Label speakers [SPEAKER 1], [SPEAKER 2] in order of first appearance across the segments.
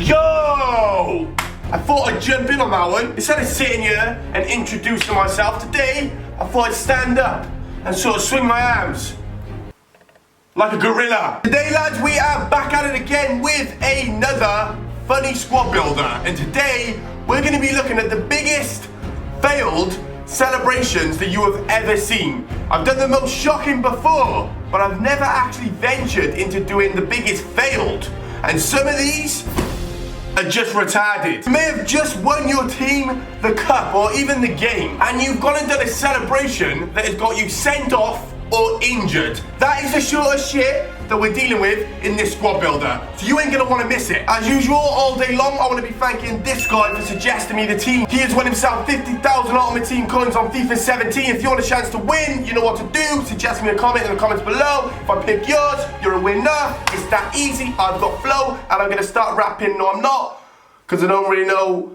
[SPEAKER 1] Yo! I thought I'd jump in on that one. Instead of sitting here and introducing myself today, I thought I'd stand up and sort of swing my arms like a gorilla. Today, lads, we are back at it again with another funny squad builder. And today, we're going to be looking at the biggest failed celebrations that you have ever seen. I've done the most shocking before, but I've never actually ventured into doing the biggest failed. And some of these are just retarded. You may have just won your team the cup or even the game, and you've gone and done a celebration that has got you sent off or injured. That is the sort of shit that we're dealing with in this squad builder. So you ain't gonna wanna miss it. As usual, all day long, I wanna be thanking this guy for suggesting me the team. He has won himself 50,000 Ultimate Team coins on FIFA 17. If you want a chance to win, you know what to do. Suggest me a comment in the comments below. If I pick yours, you're a winner. It's that easy. I've got flow, and I'm gonna start rapping. No, I'm not, because I don't really know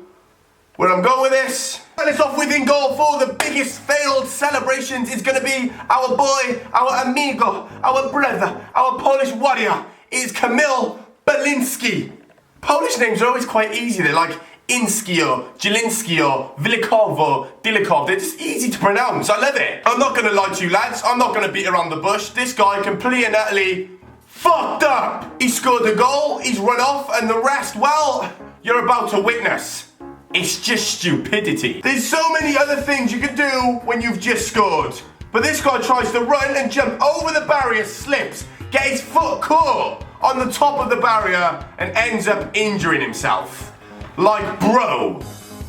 [SPEAKER 1] where I'm going with this. And it's off with in goal for the biggest failed celebrations is going to be our boy, our amigo, our brother, our Polish warrior. It's Kamil Balinski. Polish names are always quite easy. They're like Inskio, Jelinskio, Vilikovo, Dilikov. They're just easy to pronounce. I love it. I'm not going to lie to you, lads. I'm not going to beat around the bush. This guy completely and utterly fucked up. He scored the goal, he's run off, and the rest, well, you're about to witness. It's just stupidity. There's so many other things you can do when you've just scored. But this guy tries to run and jump over the barrier, slips, get his foot caught on the top of the barrier, and ends up injuring himself. Like, bro,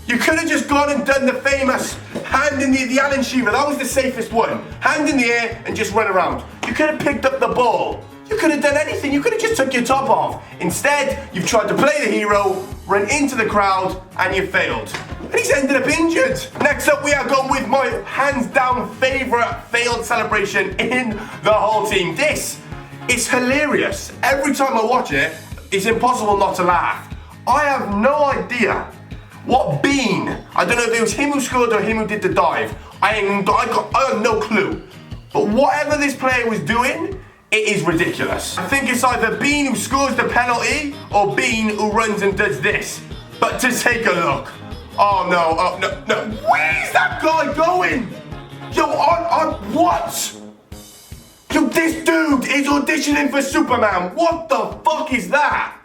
[SPEAKER 1] you could have just gone and done the famous hand in the Allen Shearer. That was the safest one. Hand in the air and just run around. You could have picked up the ball. You could have done anything. You could have just took your top off. Instead, you've tried to play the hero, run into the crowd, and you failed. And he's ended up injured. Next up, we are going with my hands down favorite failed celebration in the whole team. This is hilarious. Every time I watch it, it's impossible not to laugh. I have no idea what Bean, I don't know if it was him who scored or him who did the dive. I have no clue. But whatever this player was doing, it is ridiculous. I think it's either Bean who scores the penalty or Bean who runs and does this. But to take a look. Oh no. Where's that guy going? Yo, what? Yo, this dude is auditioning for Superman. What the fuck is that?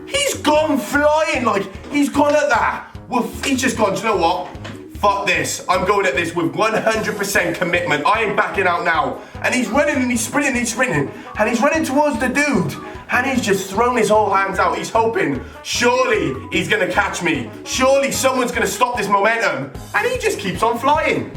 [SPEAKER 1] He's gone flying, like, he's gone at that. Well, he's just gone, do you know what? Fuck this. I'm going at this with 100% commitment. I ain't backing out now. And he's running and he's sprinting and he's sprinting. And he's running towards the dude. And he's just thrown his whole hands out. He's hoping, surely he's going to catch me. Surely someone's going to stop this momentum. And he just keeps on flying.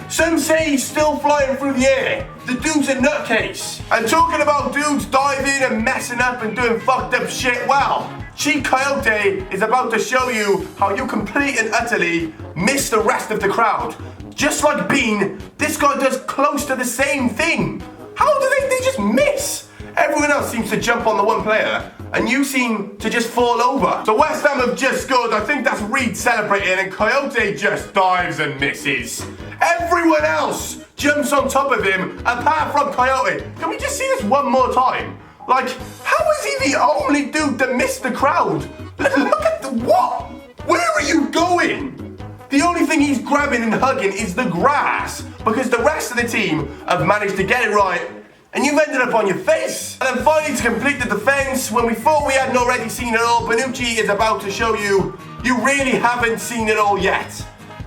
[SPEAKER 1] Some say he's still flying through the air. The dude's a nutcase. And talking about dudes diving and messing up and doing fucked up shit, well, Cheat Coyote is about to show you how you complete and utterly miss the rest of the crowd. Just like Bean, this guy does close to the same thing. How do they just miss? Everyone else seems to jump on the one player, and you seem to just fall over. So West Ham have just scored. I think that's Reed celebrating, and Coyote just dives and misses. Everyone else jumps on top of him, apart from Coyote. Can we just see this one more time? Like, how is he the only dude that missed the crowd? Look at what? Where are you going? The only thing he's grabbing and hugging is the grass, because the rest of the team have managed to get it right, and you've ended up on your face. And then finally, to complete the defense, when we thought we hadn't already seen it all, Bonucci is about to show you really haven't seen it all yet.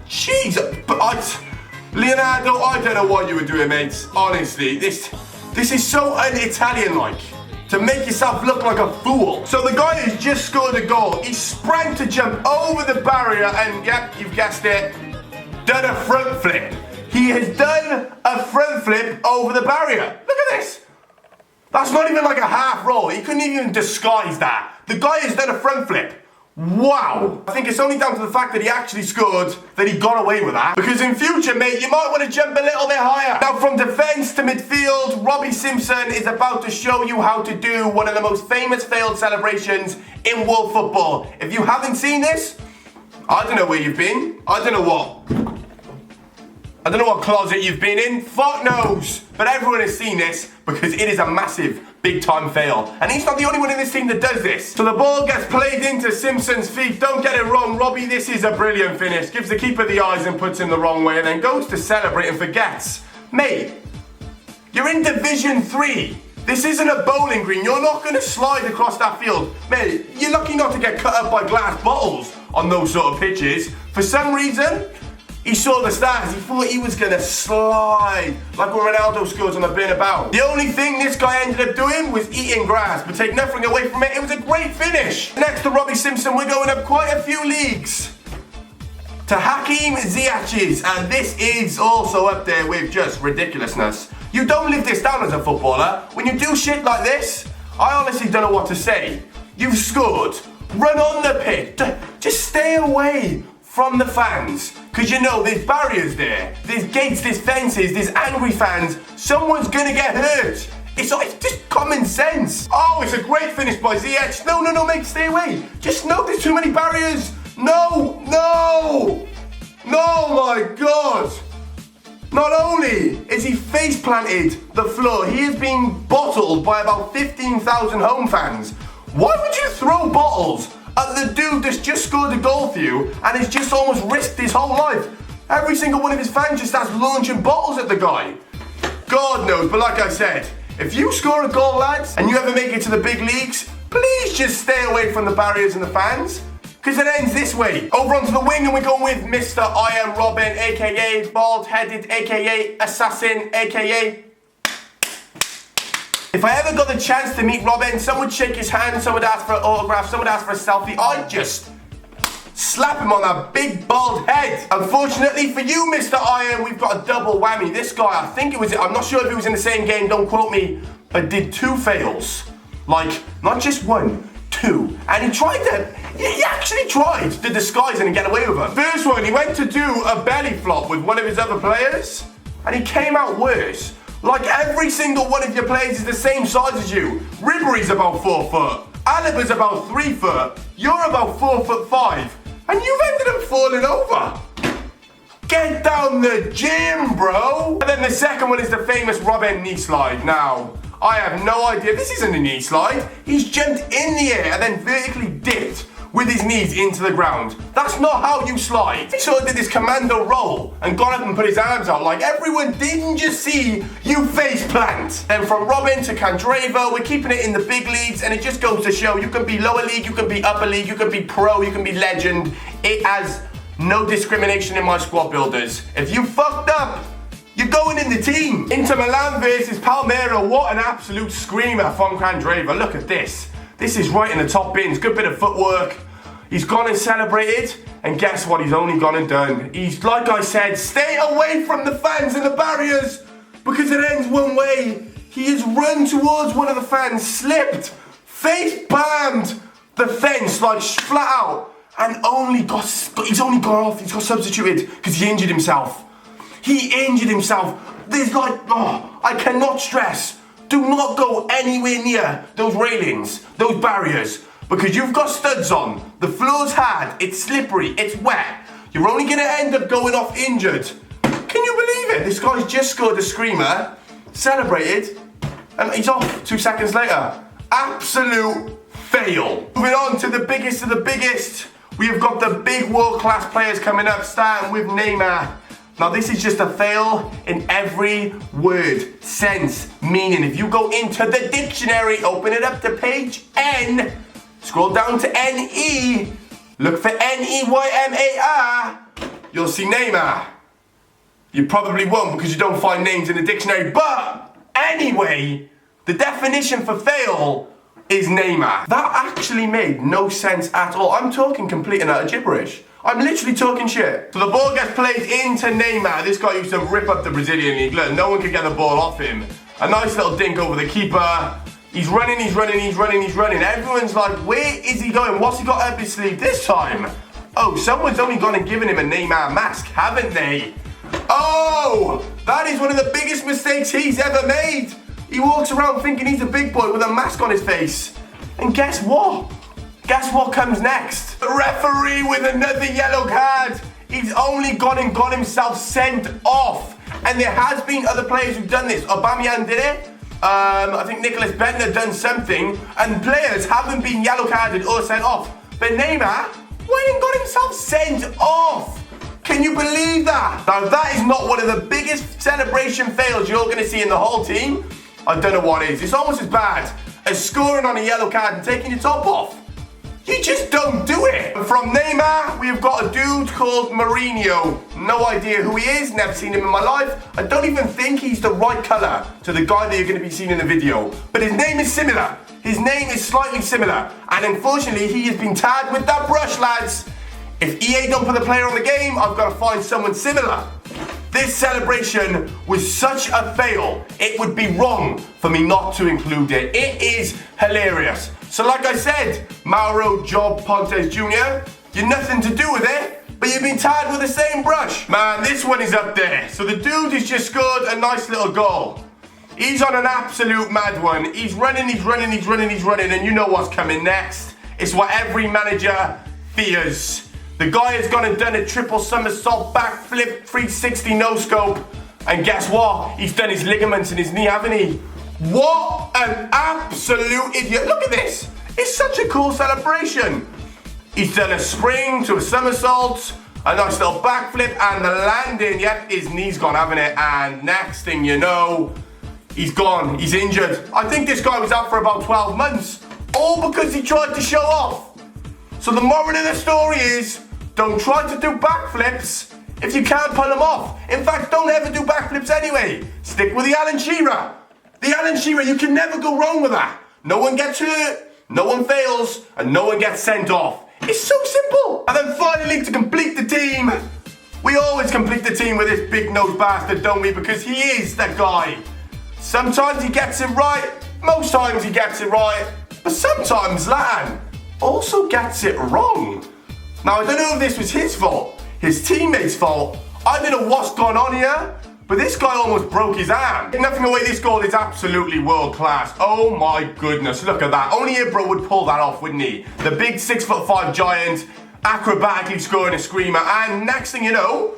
[SPEAKER 1] Jeez, but Leonardo, I don't know what you were doing, mates. Honestly, this is so un-Italian-like. To make yourself look like a fool. So the guy has just scored a goal. He sprang to jump over the barrier and, yep, you've guessed it, done a front flip. He has done a front flip over the barrier. Look at this. That's not even like a half roll. He couldn't even disguise that. The guy has done a front flip. Wow. I think it's only down to the fact that he actually scored that he got away with that. Because in future, mate, you might want to jump a little bit higher. Now, from defense to midfield, Robbie Simpson is about to show you how to do one of the most famous failed celebrations in world football. If you haven't seen this, I don't know where you've been. I don't know what. I don't know what closet you've been in, fuck knows. But everyone has seen this because it is a massive, big time fail. And he's not the only one in this team that does this. So the ball gets played into Simpson's feet. Don't get it wrong, Robbie, this is a brilliant finish. Gives the keeper the eyes and puts him the wrong way and then goes to celebrate and forgets. Mate, you're in Division 3. This isn't a bowling green. You're not going to slide across that field. Mate, you're lucky not to get cut up by glass bottles on those sort of pitches. For some reason, he saw the stars. He thought he was going to slide like when Ronaldo scores on a Bernabeu. The only thing this guy ended up doing was eating grass, but take nothing away from it. It was a great finish. Next to Robbie Simpson, we're going up quite a few leagues to Hakeem Ziyech's, and this is also up there with just ridiculousness. You don't live this down as a footballer. When you do shit like this, I honestly don't know what to say. You've scored. Run on the pitch. Just stay away from the fans. Because you know, there's barriers there. There's gates, there's fences, there's angry fans. Someone's going to get hurt. It's just common sense. Oh, it's a great finish by Ziyech. No, mate, stay away. Just know there's too many barriers. No, my God. Not only is he face planted the floor, he is being bottled by about 15,000 home fans. Why would you throw bottles at the dude that's just scored a goal for you and has just almost risked his whole life? Every single one of his fans just starts launching bottles at the guy. God knows, but like I said, if you score a goal, lads, and you ever make it to the big leagues, please just stay away from the barriers and the fans. Because it ends this way. Over onto the wing and we're going with Mr. I Am Robben, aka Bald-Headed, aka Assassin, aka... If I ever got the chance to meet Robben, some would shake his hand, some would ask for an autograph, some would ask for a selfie. I'd just slap him on that big bald head. Unfortunately for you, Mr. Iron, we've got a double whammy. This guy, I'm not sure if he was in the same game, don't quote me, but did 2 fails. Like, not just 1, 2. And he actually tried to disguise it and get away with it. First one, he went to do a belly flop with one of his other players, and he came out worse. Like every single one of your players is the same size as you. Ribery's about 4 foot. Alaba's about 3 foot. You're about 4'5", and you've ended up falling over. Get down the gym, bro. And then the second one is the famous Robben knee slide. Now, I have no idea. This isn't a knee slide. He's jumped in the air and then vertically dipped with his knees into the ground. That's not how you slide. He sort of did this commando roll and got up and put his arms out like everyone didn't just see you face plant. Then from Robben to Candreva, we're keeping it in the big leagues, and it just goes to show you can be lower league, you can be upper league, you can be pro, you can be legend. It has no discrimination in my squad builders. If you fucked up, you're going in the team. Inter Milan versus Palmeiras. What an absolute screamer from Candreva. Look at this. This is right in the top bins. Good bit of footwork. He's gone and celebrated. And guess what? He's only gone and done. He's, like I said, stay away from the fans and the barriers because it ends one way. He has run towards one of the fans, slipped, face palmed the fence like flat out, and he's only gone off. He's got substituted because he injured himself. He injured himself. There's I cannot stress. Do not go anywhere near those railings, those barriers, because you've got studs on. The floor's hard, it's slippery, it's wet. You're only gonna end up going off injured. Can you believe it? This guy's just scored a screamer, celebrated, and he's off 2 seconds later. Absolute fail. Moving on to the biggest of the biggest. We have got the big world-class players coming up, starting with Neymar. Now this is just a fail in every word, sense, meaning. If you go into the dictionary, open it up to page N, scroll down to N-E, look for N-E-Y-M-A-R, you'll see Neymar. You probably won't because you don't find names in the dictionary, but anyway, the definition for fail is Neymar. That actually made no sense at all. I'm talking complete and utter gibberish. I'm literally talking shit. So the ball gets played into Neymar. This guy used to rip up the Brazilian league. Look, no one could get the ball off him. A nice little dink over the keeper. He's running. Everyone's like, where is he going? What's he got up his sleeve this time? Oh, someone's only gone and given him a Neymar mask, haven't they? Oh, that is one of the biggest mistakes he's ever made. He walks around thinking he's a big boy with a mask on his face. And guess what? Guess what comes next? The referee with another yellow card. He's only gone and got himself sent off. And there has been other players who've done this. Aubameyang did it. I think Nicholas Bentner done something. And players haven't been yellow carded or sent off. But Neymar went and got himself sent off. Can you believe that? Now that is not one of the biggest celebration fails you're going to see in the whole team. I don't know what is. It's almost as bad as scoring on a yellow card and taking your top off. You just don't do it. From Neymar, we've got a dude called Mourinho. No idea who he is, never seen him in my life. I don't even think he's the right colour to the guy that you're going to be seeing in the video. But his name is similar. His name is slightly similar. And unfortunately, he has been tagged with that brush, lads. If EA don't put the player on the game, I've got to find someone similar. This celebration was such a fail, it would be wrong for me not to include it. It is hilarious. So like I said, Mauro Job Pontes Jr., you're nothing to do with it, but you've been tagged with the same brush. Man, this one is up there. So the dude has just scored a nice little goal. He's on an absolute mad one. He's running, and you know what's coming next. It's what every manager fears. The guy has gone and done a triple somersault, backflip, 360 no-scope. And guess what? He's done his ligaments in his knee, hasn't he? What an absolute idiot. Look at this. It's such a cool celebration. He's done a spring to a somersault, a nice little backflip, and the landing. Yep, his knee's gone, haven't it? And next thing you know, he's gone. He's injured. I think this guy was out for about 12 months. All because he tried to show off. So the moral of the story is, don't try to do backflips if you can't pull them off. In fact, don't ever do backflips anyway. Stick with the Alan Shearer. The Alan Shearer, you can never go wrong with that. No one gets hurt, no one fails, and no one gets sent off. It's so simple. And then finally, to complete the team, we always complete the team with this big-nosed bastard, don't we? Because he is that guy. Sometimes he gets it right, most times he gets it right, but sometimes Lan also gets it wrong. Now, I don't know if this was his fault, his teammates' fault. I don't know what's gone on here, but this guy almost broke his arm. Nothing away, this goal is absolutely world class. Oh my goodness, look at that. Only Ibra would pull that off, wouldn't he? The big 6'5" giant, acrobatically scoring a screamer, and next thing you know,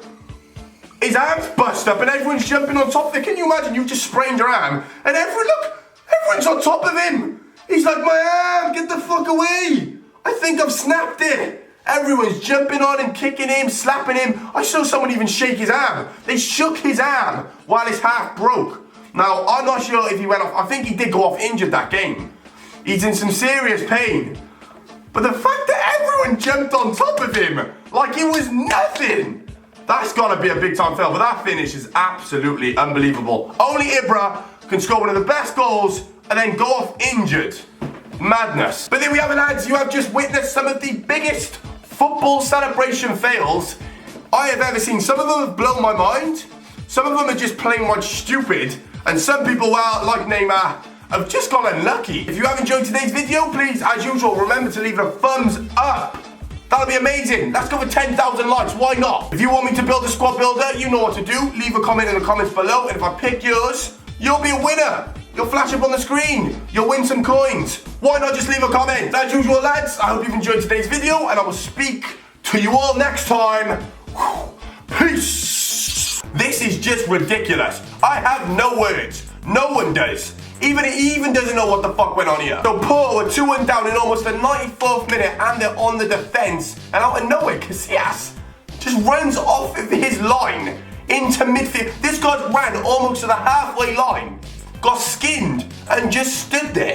[SPEAKER 1] his arm's bust up and everyone's jumping on top of it. Can you imagine? You've just sprained your arm and everyone's on top of him. He's like, my arm, get the fuck away. I think I've snapped it. Everyone's jumping on him, kicking him, slapping him. I saw someone even shake his arm. They shook his arm while his half broke. Now, I'm not sure if he went off. I think he did go off injured that game. He's in some serious pain. But the fact that everyone jumped on top of him like it was nothing, that's gotta be a big time fail. But that finish is absolutely unbelievable. Only Ibra can score one of the best goals and then go off injured. Madness. But there we have it, lads. You have just witnessed some of the biggest football celebration fails I have ever seen. Some of them have blown my mind. Some of them are just plain white stupid. And some people, well, like Neymar, have just gone unlucky. If you have enjoyed today's video, please, as usual, remember to leave it a thumbs up. That'll be amazing. Let's go for 10,000 likes. Why not? If you want me to build a squad builder, you know what to do. Leave a comment in the comments below. And if I pick yours, you'll be a winner. You'll flash up on the screen. You'll win some coins. Why not just leave a comment? As usual, lads, I hope you've enjoyed today's video, and I will speak to you all next time. Peace. This is just ridiculous. I have no words. No one does. He even doesn't know what the fuck went on here. So Porto were 2-1 down in almost the 94th minute, and they're on the defence. And out of nowhere, Casillas just runs off of his line into midfield. This guy ran almost to the halfway line, got skinned, and just stood there.